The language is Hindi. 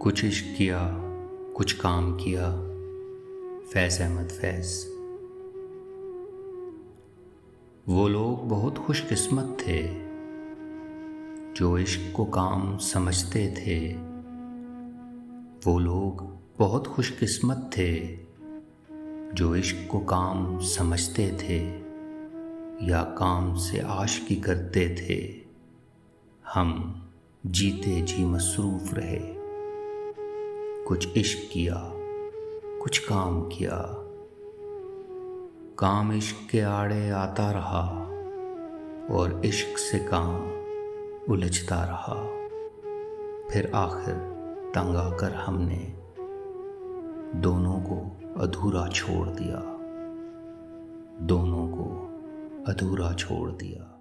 कुछ इश्क किया, कुछ काम किया। फैज़ अहमद फैज़। वो लोग बहुत खुशकिस्मत थे जो इश्क को काम समझते थे। वो लोग बहुत खुशकिस्मत थे जो इश्क को काम समझते थे या काम से आशिकी करते थे। हम जीते जी मसरूफ़ रहे, कुछ इश्क किया, कुछ काम किया। काम इश्क के आड़े आता रहा और इश्क से काम उलझता रहा। फिर आखिर तंग आकर हमने दोनों को अधूरा छोड़ दिया, दोनों को अधूरा छोड़ दिया।